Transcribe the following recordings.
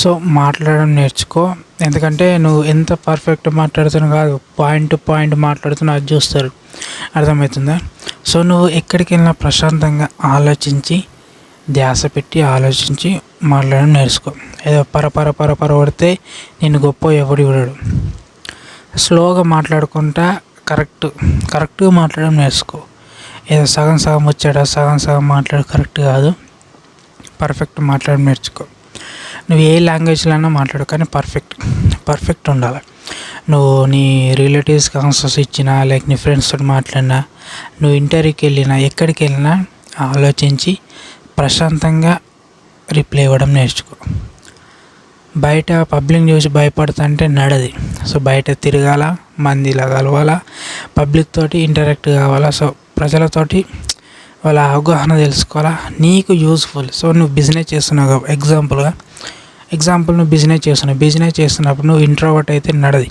So మాట్లాడడం నేర్చుకో. ఎందుకంటే నువ్వు ఎంత పర్ఫెక్ట్ మాట్లాడుతున్నావు కాదు, పాయింట్ టు పాయింట్ మాట్లాడుతున్నావు అది చూస్తారు. అర్థమవుతుందా? సో నువ్వు ఎక్కడికి వెళ్ళినా ప్రశాంతంగా ఆలోచించి, ధ్యాస పెట్టి ఆలోచించి మాట్లాడడం నేర్చుకో. ఏదో పర పడితే నిన్ను గొప్ప ఎవడు చూడడు. స్లోగా మాట్లాడుకుంటా కరెక్ట్గా మాట్లాడడం నేర్చుకో. ఏదో సగం సగం వచ్చాడా సగం సగం మాట్లాడు కరెక్ట్ కాదు. పర్ఫెక్ట్ మాట్లాడడం నేర్చుకో. నువ్వు ఏ లాంగ్వేజ్లో అయినా మాట్లాడు, కానీ పర్ఫెక్ట్ ఉండాలి. నువ్వు నీ రిలేటివ్స్కి ఆన్సర్స్ ఇచ్చినా, లైక్ నీ ఫ్రెండ్స్తో మాట్లాడినా, నువ్వు ఇంటర్వ్యూకి వెళ్ళినా, ఎక్కడికి వెళ్ళినా ఆలోచించి ప్రశాంతంగా రిప్లై ఇవ్వడం నేర్చుకో. బయట పబ్లిక్ చూసి భయపడుతుంటే నడది. సో బయట తిరగాల, మందిలా కలవాలా, పబ్లిక్ తోటి ఇంటరాక్ట్ కావాలా. సో ప్రజలతోటి వాళ్ళ అవగాహన తెలుసుకోవాలా, నీకు యూస్ఫుల్. సో నువ్వు బిజినెస్ చేస్తున్నావు, ఎగ్జాంపుల్ నువ్వు బిజినెస్ చేస్తున్నప్పుడు నువ్వు ఇంట్రోవర్ట్ అయితే నడది.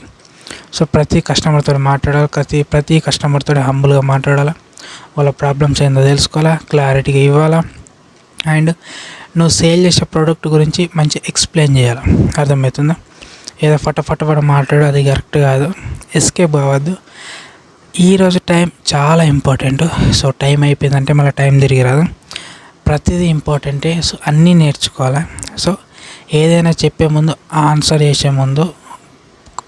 సో ప్రతి కస్టమర్తో మాట్లాడాలి, ప్రతి కస్టమర్తో హంబుల్గా మాట్లాడాలా, వాళ్ళ ప్రాబ్లమ్స్ ఏందో తెలుసుకోవాలా, క్లారిటీగా ఇవ్వాలా. అండ్ నువ్వు సేల్ చేసే ప్రోడక్ట్ గురించి మంచి ఎక్స్ప్లెయిన్ చేయాలి. అర్థమవుతుందా? ఏదో ఫట మాట్లాడు, అది కరెక్ట్ కాదు. ఎస్కేప్ అవ్వద్దు. ఈరోజు టైం చాలా ఇంపార్టెంట్. సో టైం అయిపోయిందంటే మళ్ళీ టైం తిరిగి రాదు. ప్రతిదీ ఇంపార్టెంటే. సో అన్నీ నేర్చుకోవాలి. సో ఏదైనా చెప్పే ముందు, ఆన్సర్ చేసే ముందు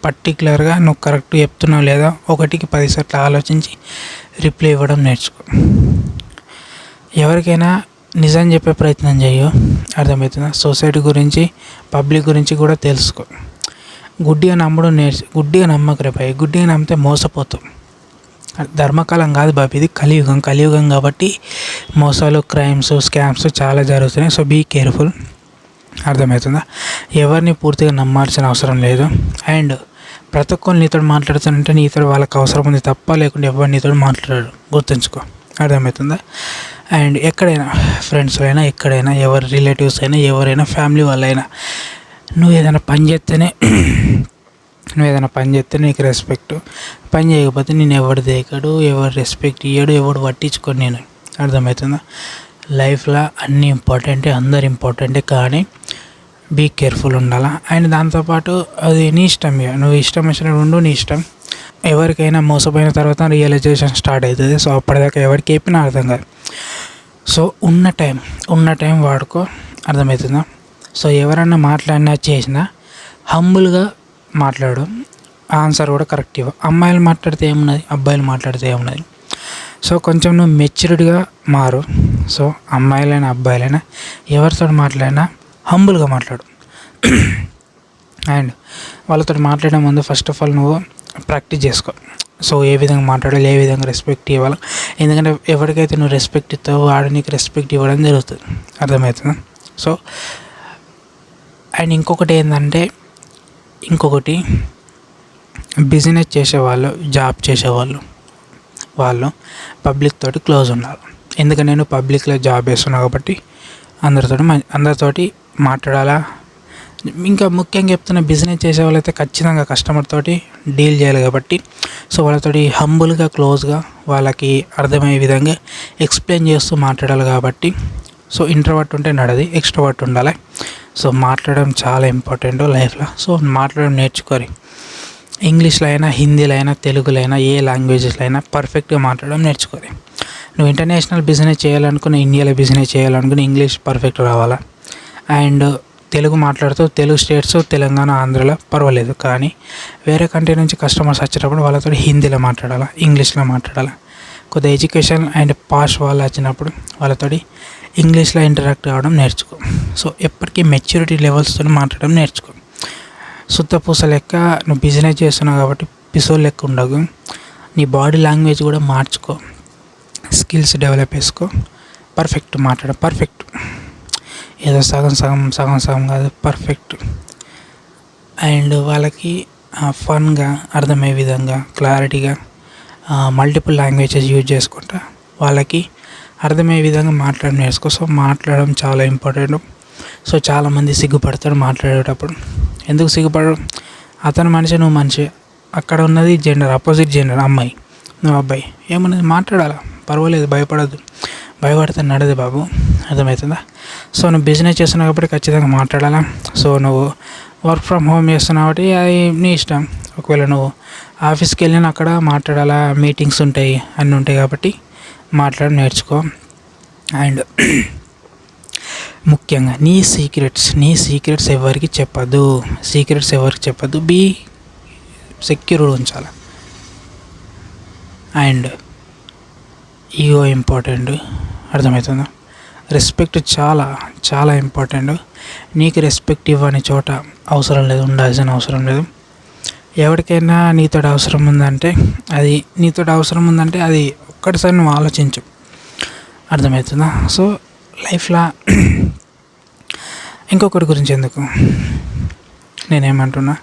పర్టికులర్గా నువ్వు కరెక్ట్ చెప్తున్నావు లేదా 1కి 10 సార్లు ఆలోచించి రిప్లై ఇవ్వడం నేర్చుకో. ఎవరికైనా నిజం చెప్పే ప్రయత్నం చేయు. అర్థమవుతుందా? సొసైటీ గురించి, పబ్లిక్ గురించి కూడా తెలుసుకో. గుడ్డిగా నమ్మకు రే భయ్. గుడ్డిగా నమ్మితే మోసపోతావు. ధర్మకాలం కాదు బాబు, ఇది కలియుగం కాబట్టి మోసాలు, క్రైమ్స్, స్కామ్స్ చాలా జరుగుతున్నాయి. So be careful. అర్థమవుతుందా? ఎవరిని పూర్తిగా నమ్మాల్సిన అవసరం లేదు. అండ్ ప్రతి ఒక్కరు నీతో మాట్లాడుతుంటే నీతో వాళ్ళకి అవసరం ఉంది తప్ప, లేకుంటే ఎవరు నీతో మాట్లాడారు, గుర్తుంచుకో. అర్థమవుతుందా? అండ్ ఎక్కడైనా ఫ్రెండ్స్ అయినా, ఎక్కడైనా ఎవరి రిలేటివ్స్ అయినా, ఎవరైనా ఫ్యామిలీ వాళ్ళైనా, నువ్వు ఏదైనా పని చేస్తే నీకు రెస్పెక్ట్. పని చేయకపోతే నేను ఎవడు దేకడు, ఎవరు రెస్పెక్ట్ ఇయ్యడు, ఎవడు పట్టించుకోను నేను. అర్థమవుతుందా? లైఫ్లో అన్నీ ఇంపార్టెంటే, అందరు ఇంపార్టెంటే, కానీ బీ కేర్ఫుల్ ఉండాలా. అండ్ దాంతోపాటు అది నీ ఇష్టం. నువ్వు ఇష్టం వచ్చినట్టు ఉండు, నీ ఇష్టం. ఎవరికైనా మోసపోయిన తర్వాత రియలైజేషన్ స్టార్ట్ అవుతుంది. సో అప్పటిదాకా ఎవరికి చెప్పినా అర్థం కాదు. సో ఉన్న టైం వాడుకో. అర్థమవుతుందా? సో ఎవరన్నా మాట్లాడినా చేసినా హంబుల్గా మాట్లాడు. ఆన్సర్ కూడా కరెక్ట్ ఇవ్వ. అమ్మాయిలు మాట్లాడితే ఏమున్నది, అబ్బాయిలు మాట్లాడితే ఏమున్నది. సో కొంచెం నువ్వు మెచ్యూర్డ్గా మారు. సో అమ్మాయిలైనా అబ్బాయిలైనా ఎవరితో మాట్లాడినా హంబుల్గా మాట్లాడు. అండ్ వాళ్ళతో మాట్లాడే ముందు ఫస్ట్ ఆఫ్ ఆల్ నువ్వు ప్రాక్టీస్ చేసుకో. సో ఏ విధంగా మాట్లాడాలి, ఏ విధంగా రెస్పెక్ట్ ఇవ్వాలి. ఎందుకంటే ఎవరికైతే నువ్వు రెస్పెక్ట్ ఇస్తావో వాడు నీకు రెస్పెక్ట్ ఇవ్వడం జరుగుతుంది. అర్థమవుతుందా? సో అండ్ ఇంకొకటి బిజినెస్ చేసేవాళ్ళు, జాబ్ చేసేవాళ్ళు, వాళ్ళు పబ్లిక్ తోటి క్లోజ్ ఉండాలి. ఎందుకంటే నేను పబ్లిక్లో జాబ్ చేస్తున్నా కాబట్టి అందరితోటి మాట్లాడాలా. ఇంకా ముఖ్యంగా చెప్తున్న, బిజినెస్ చేసే వాళ్ళైతే ఖచ్చితంగా కస్టమర్ తోటి డీల్ చేయాలి కాబట్టి, సో వాళ్ళతోటి హంబుల్గా, క్లోజ్గా, వాళ్ళకి అర్థమయ్యే విధంగా ఎక్స్ప్లెయిన్ చేస్తూ మాట్లాడాలి కాబట్టి. సో ఇంట్రోవర్ట్ ఉంటే నడది, ఎక్స్ట్రోవర్ట్ ఉండాలి. సో మాట్లాడడం చాలా ఇంపార్టెంట్ లైఫ్లో. సో మాట్లాడడం నేర్చుకోరి. ఇంగ్లీష్లో అయినా, హిందీలో అయినా, తెలుగులో అయినా, ఏ లాంగ్వేజెస్లో అయినా పర్ఫెక్ట్గా మాట్లాడడం నేర్చుకోరి. నువ్వు ఇంటర్నేషనల్ బిజినెస్ చేయాలనుకుని, ఇండియాలో బిజినెస్ చేయాలనుకుని ఇంగ్లీష్ పర్ఫెక్ట్ రావాలా. అండ్ తెలుగు మాట్లాడుతూ తెలుగు స్టేట్స్, తెలంగాణ, ఆంధ్రలో పర్వాలేదు, కానీ వేరే కంట్రీ నుంచి కస్టమర్స్ వచ్చేటప్పుడు వాళ్ళతో హిందీలో మాట్లాడాలా, ఇంగ్లీష్లో మాట్లాడాలా. కొద్దిగా ఎడ్యుకేషన్ అండ్ పాష్ వాళ్ళు వచ్చినప్పుడు వాళ్ళతోటి ఇంగ్లీష్లో ఇంటరాక్ట్ అవ్వడం నేర్చుకో. సో ఎప్పటికీ మెచ్యూరిటీ లెవెల్స్తో మాట్లాడడం నేర్చుకో. సుత్తపూస లెక్క నువ్వు బిజినెస్ చేస్తున్నావు కాబట్టి పిసోల్ లెక్క ఉండవు. నీ బాడీ లాంగ్వేజ్ కూడా మార్చుకో, స్కిల్స్ డెవలప్ చేసుకో. పర్ఫెక్ట్ మాట్లాడ, పర్ఫెక్ట్. ఏదో సగం కాదు, పర్ఫెక్ట్. అండ్ వాళ్ళకి ఫన్గా అర్థమయ్యే విధంగా, క్లారిటీగా, మల్టిపుల్ లాంగ్వేజెస్ యూజ్ చేసుకుంటా వాళ్ళకి అర్థమయ్యే విధంగా మాట్లాడడం నేర్చుకో. సో మాట్లాడడం చాలా ఇంపార్టెంట్. సో చాలామంది సిగ్గుపడతారు మాట్లాడేటప్పుడు. ఎందుకు సిగ్గుపడరు? అతను మనిషి, నువ్వు మనిషి. అక్కడ ఉన్నది జెండర్, ఆపోజిట్ జెండర్, అమ్మాయి, నువ్వు అబ్బాయి. ఏమన్నది మాట్లాడాలా, పర్వాలేదు, భయపడద్దు. భయపడితే నడదు బాబు. అర్థమవుతుందా? సో నువ్వు బిజినెస్ చేస్తున్నావు కాబట్టి ఖచ్చితంగా మాట్లాడాలా. సో నువ్వు వర్క్ ఫ్రమ్ హోమ్ చేస్తున్నావు కాబట్టి అది నీ ఇష్టం. ఒకవేళ నువ్వు ఆఫీస్కి వెళ్ళినా అక్కడ మాట్లాడాలా, మీటింగ్స్ ఉంటాయి, అన్నీ ఉంటాయి కాబట్టి మాట్లాడి నేర్చుకో. అండ్ ముఖ్యంగా నీ సీక్రెట్స్ ఎవరికి చెప్పద్దు. బీ సెక్యూర్డ్ ఉంచాలి. అండ్ ఈగో ఇంపార్టెంట్, అర్థమవుతుందా? రెస్పెక్ట్ చాలా చాలా ఇంపార్టెంట్. నీకు రెస్పెక్ట్ ఇవ్వని చోట ఉండాల్సిన అవసరం లేదు. ఎవరికైనా నీతో అవసరం ఉందంటే అది ఒక్కటిసారి నువ్వు ఆలోచించు, అర్థమవుతుందా? సో లైఫ్లో ఇంకొకటి గురించి ఎందుకు నేనేమంటున్నా,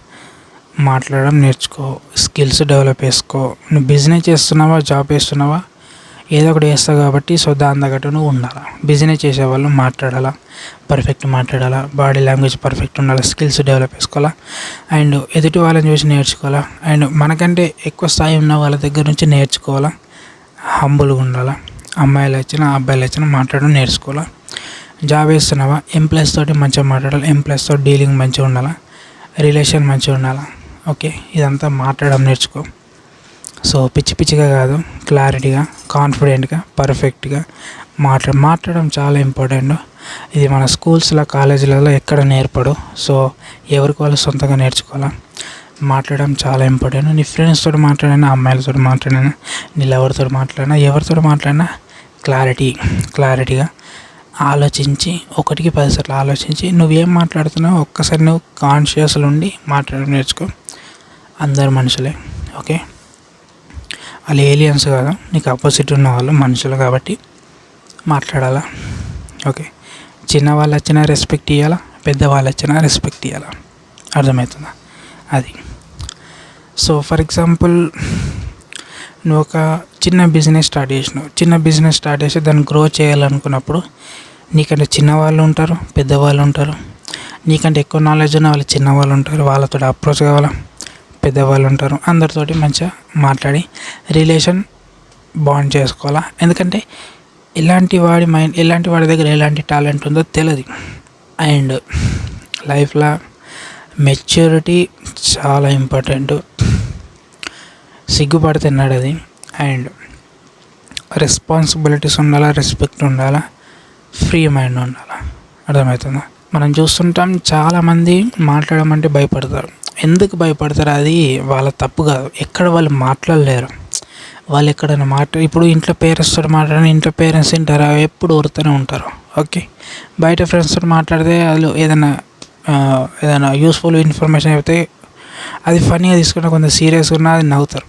మాట్లాడడం నేర్చుకో, స్కిల్స్ డెవలప్ చేసుకో. నువ్వు బిజినెస్ చేస్తున్నావా, జాబ్ చేస్తున్నావా, ఏదో ఒకటి చేస్తావు కాబట్టి సో దాని తగ్గట్టు నువ్వు ఉండాలా. బిజినెస్ చేసేవాళ్ళు పర్ఫెక్ట్ మాట్లాడాలా, బాడీ లాంగ్వేజ్ పర్ఫెక్ట్ ఉండాలి, స్కిల్స్ డెవలప్ చేసుకోవాలా. అండ్ ఎదుటి వాళ్ళని చూసి నేర్చుకోవాలా. అండ్ మనకంటే ఎక్కువ స్థాయి ఉన్న వాళ్ళ దగ్గర నుంచి నేర్చుకోవాలా. హంబుల్గా ఉండాలా. అమ్మాయిలు వచ్చినా అబ్బాయిలు వచ్చినా మాట్లాడడం నేర్చుకోవాలా. జాబ్ చేస్తున్నావా, ఎంప్లాయీస్ తోటి మంచిగా మాట్లాడాలి, ఎంప్లాయీస్ తోటి డీలింగ్ మంచిగా ఉండాలా, రిలేషన్ మంచిగా ఉండాలా. ఓకే, ఇదంతా మాట్లాడడం నేర్చుకో. సో పిచ్చిగా కాదు, క్లారిటీగా, కాన్ఫిడెంట్గా, పర్ఫెక్ట్గా మాట్లాడడం చాలా ఇంపార్టెంట్. ఇది మన స్కూల్స్లో, కాలేజీలలో ఎక్కడ నేర్పడు. సో ఎవరికి వాళ్ళు సొంతంగా నేర్చుకోవాలా. మాట్లాడడం చాలా ఇంపార్టెంట్. నీ ఫ్రెండ్స్ తోటి మాట్లాడినా, అమ్మాయిలతో మాట్లాడినా, నీ లవర్తో మాట్లాడినా, ఎవరితో మాట్లాడినా క్లారిటీగా ఆలోచించి, 1కి 10 సార్లు ఆలోచించి నువ్వేం మాట్లాడుతున్నావు ఒక్కసారి నువ్వు కాన్షియస్లో ఉండి మాట్లాడడం నేర్చుకో. అందరు మనుషులే, ఓకే? వాళ్ళు ఏలియన్స్ కాదు, నీకు ఆపోజిట్ ఉన్న వాళ్ళు మనుషులు కాబట్టి మాట్లాడాలా. ఓకే, చిన్నవాళ్ళు వచ్చినా రెస్పెక్ట్ ఇవ్వాలా, పెద్దవాళ్ళు వచ్చినా రెస్పెక్ట్ ఇవ్వాలా, అర్థమవుతుందా? అది. సో ఫర్ ఎగ్జాంపుల్ నువ్వు ఒక చిన్న బిజినెస్ స్టార్ట్ చేసి దాన్ని గ్రో చేయాలనుకున్నప్పుడు నీకంటే చిన్నవాళ్ళు ఉంటారు, పెద్దవాళ్ళు ఉంటారు. నీకంటే ఎక్కువ నాలెడ్జ్ ఉన్న వాళ్ళు చిన్నవాళ్ళు ఉంటారు, వాళ్ళతో అప్రోచ్ కావాలా. పెద్దవాళ్ళు ఉంటారు, అందరితోటి మంచిగా మాట్లాడి రిలేషన్ బాండ్ చేసుకోవాలా. ఎందుకంటే ఎలాంటి వాడి దగ్గర ఎలాంటి టాలెంట్ ఉందో తెలియదు. అండ్ లైఫ్లో మెచ్యూరిటీ చాలా ఇంపార్టెంట్. సిగ్గుపడితే నడది. అండ్ రెస్పాన్సిబిలిటీస్ ఉండాలా, రెస్పెక్ట్ ఉండాలా, ఫ్రీ మైండ్ ఉండాలా, అర్థమవుతుందా? మనం చూస్తుంటాం చాలామంది మాట్లాడడం అంటే భయపడతారు. ఎందుకు భయపడతారు? అది వాళ్ళ తప్పు కాదు, ఎక్కడ వాళ్ళు మాట్లాడలేరు. వాళ్ళు ఎక్కడైనా ఇప్పుడు ఇంట్లో పేరెంట్స్తో ఇంట్లో పేరెంట్స్ తింటారా, ఎప్పుడు ఊరుతూనే ఉంటారు. ఓకే, బయట ఫ్రెండ్స్తో మాట్లాడితే వాళ్ళు ఏదైనా యూస్ఫుల్ ఇన్ఫర్మేషన్ అయితే అది ఫన్నీగా తీసుకున్నా, కొంత సీరియస్గా ఉన్నా అది నవ్వుతారు.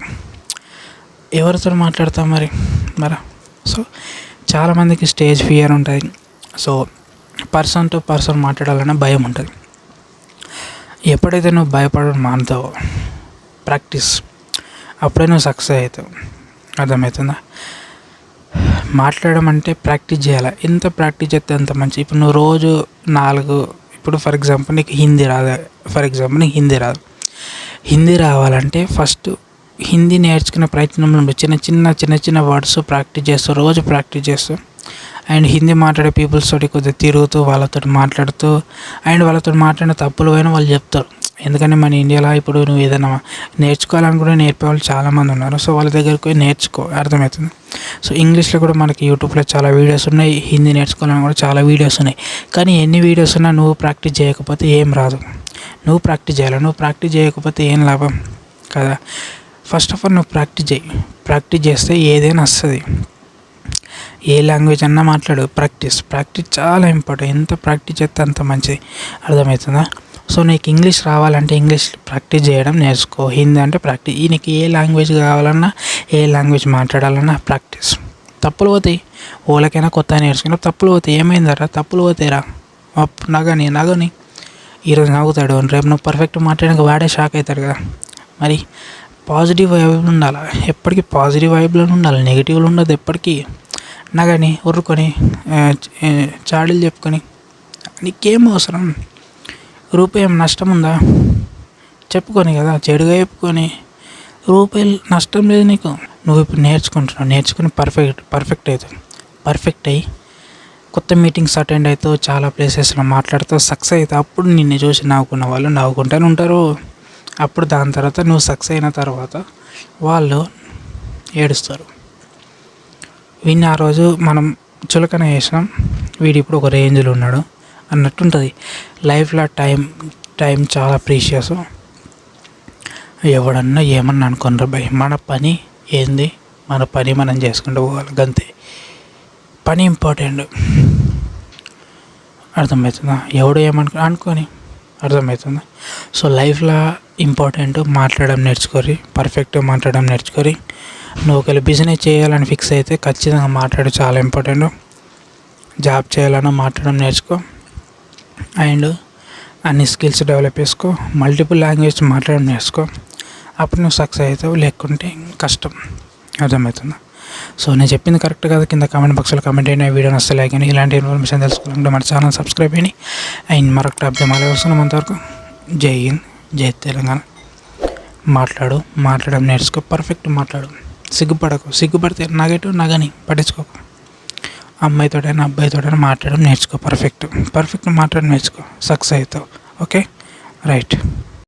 ఎవరితో మాట్లాడతాం మరి. సో చాలామందికి స్టేజ్ ఫియర్ ఉంటుంది. సో పర్సన్ టు పర్సన్ మాట్లాడాలనే భయం ఉంటుంది. ఎప్పుడైతే నువ్వు భయపడడం మానుతావో, ప్రాక్టీస్, అప్పుడే నువ్వు సక్సెస్ అవుతావు, అర్థమవుతుందా? మాట్లాడడం అంటే ప్రాక్టీస్ చేయాలి. ఎంత ప్రాక్టీస్ చేస్తే అంత మంచి. ఇప్పుడు నువ్వు రోజు 4 ఇప్పుడు ఫర్ ఎగ్జాంపుల్ నీకు హిందీ రాదు. హిందీ రావాలంటే ఫస్ట్ హిందీ నేర్చుకునే ప్రయత్నంలో చిన్న చిన్న వర్డ్స్ రోజు ప్రాక్టీస్ చేస్తూ అండ్ హిందీ మాట్లాడే పీపుల్స్ తోటి కొద్దిగా తిరుగుతూ వాళ్ళతో మాట్లాడుతూ అండ్ వాళ్ళతో మాట్లాడిన తప్పులు అయినా వాళ్ళు చెప్తారు. ఎందుకంటే మన ఇండియాలో ఇప్పుడు నువ్వు ఏదైనా నేర్చుకోవాలనుకుంటే నేర్పే వాళ్ళు చాలామంది ఉన్నారు. సో వాళ్ళ దగ్గరికి పోయి నేర్చుకో, అర్థమవుతుంది. సో ఇంగ్లీష్లో కూడా మనకి యూట్యూబ్లో చాలా వీడియోస్ ఉన్నాయి, హిందీ నేర్చుకోవాలని కూడా చాలా వీడియోస్ ఉన్నాయి. కానీ ఎన్ని వీడియోస్ ఉన్నా నువ్వు ప్రాక్టీస్ చేయకపోతే ఏం రాదు. నువ్వు ప్రాక్టీస్ చేయాలి. నువ్వు ప్రాక్టీస్ చేయకపోతే ఏం లాభం కదా. ఫస్ట్ ఆఫ్ ఆల్ నువ్వు ప్రాక్టీస్ చేస్తే ఏదైనా వస్తుంది. ఏ లాంగ్వేజ్ అన్నా మాట్లాడు. ప్రాక్టీస్ చాలా ఇంపార్టెంట్. ఎంత ప్రాక్టీస్ చేస్తే అంత మంచిది, అర్థమవుతుందా? సో నీకు ఇంగ్లీష్ రావాలంటే ఇంగ్లీష్ ప్రాక్టీస్ చేయడం నేర్చుకో. హిందీ అంటే ప్రాక్టీస్. నీకు ఏ లాంగ్వేజ్ కావాలన్నా, ఏ లాంగ్వేజ్ మాట్లాడాలన్నా ప్రాక్టీస్. తప్పులు పోతాయి, ఓలకైనా కొత్తగా నేర్చుకున్నా తప్పులు పోతాయి. ఏమైందరా, తప్పులు పోతాయిరా, నగని ఈరోజు నవ్వుతాడు, రేపు నువ్వు పర్ఫెక్ట్ మాట్లాడడానికి వాడే షాక్ అవుతాడు కదా. మరి పాజిటివ్ వైబ్లు ఉండాలి, ఎప్పటికీ పాజిటివ్ వైబ్లో ఉండాలి, నెగిటివ్లు ఉండదు ఎప్పటికీ. నగని ఉర్రుకొని చాడీలు చెప్పుకొని నీకేం అవసరం? రూపాయి నష్టం ఉందా? చెప్పుకొని కదా, చెడుగా చెప్పుకొని రూపాయలు నష్టం లేదు నీకు. నువ్వు ఇప్పుడు నేర్చుకుని పర్ఫెక్ట్ అవుతావు. పర్ఫెక్ట్ అయ్యి కొత్త మీటింగ్స్ అటెండ్ అవుతావు, చాలా ప్లేసెస్లో మాట్లాడుతావు, సక్సెస్ అవుతావు. అప్పుడు నిన్ను చూసి నవ్వుకున్న వాళ్ళు నవ్వుకుంటూనే ఉంటారు. అప్పుడు దాని తర్వాత నువ్వు సక్సెస్ అయిన తర్వాత వాళ్ళు ఏడుస్తారు. వీడిని ఆ రోజు మనం చులకన చేసినాం, వీడు ఇప్పుడు ఒక రేంజ్లో ఉన్నాడు అన్నట్టుంటుంది. లైఫ్లో టైం చాలా ప్రీషియస్. ఎవడన్నా ఏమన్నా అనుకోనరా భయ్, మన పని ఏంది, మన పని మనం చేసుకుంటూ పోవాలి గంతే. పని ఇంపార్టెంట్, అర్థమవుతుందా? ఎవడు అనుకొని అర్థమవుతుందా? సో లైఫ్లో ఇంపార్టెంట్ మాట్లాడడం నేర్చుకోరి, పర్ఫెక్ట్గా మాట్లాడడం నేర్చుకోరి. నువ్వు ఒకవేళ బిజినెస్ చేయాలని ఫిక్స్ అయితే ఖచ్చితంగా మాట్లాడు, చాలా ఇంపార్టెంట్. జాబ్ చేయాలన్నా మాట్లాడడం నేర్చుకో, అండ్ అన్ని స్కిల్స్ డెవలప్ చేసుకో, మల్టిపుల్ లాంగ్వేజ్ మాట్లాడడం నేర్చుకో. అప్పుడు నువ్వు సక్సెస్ అవుతావు, లేకుంటే కష్టం. అర్థమవుతుందా? సో నేను చెప్పింది కరెక్ట్ కదా? కింద కామెంట్ బాక్స్లో కామెంట్ అయినా వీడియో నచ్చలే కానీ ఇలాంటి ఇన్ఫర్మేషన్ తెలుసుకోవాలంటే మన ఛానల్ సబ్స్క్రైబ్ అయ్యి. అండ్ మరొక టాపిక్ మళ్ళీ వస్తున్నాం. అంతవరకు జై హింద్, జై తెలంగాణ. మాట్లాడడం నేర్చుకో, పర్ఫెక్ట్ మాట్లాడు, సిగ్గుపడకు. సిగ్గుపడితే నగని పట్టించుకోకు. అమ్మాయితోటైనా అబ్బాయితోటైనా మాట్లాడడం నేర్చుకో, పర్ఫెక్ట్ మాట్లాడడం నేర్చుకో, సక్సెస్ అవుతావు. Okay, right.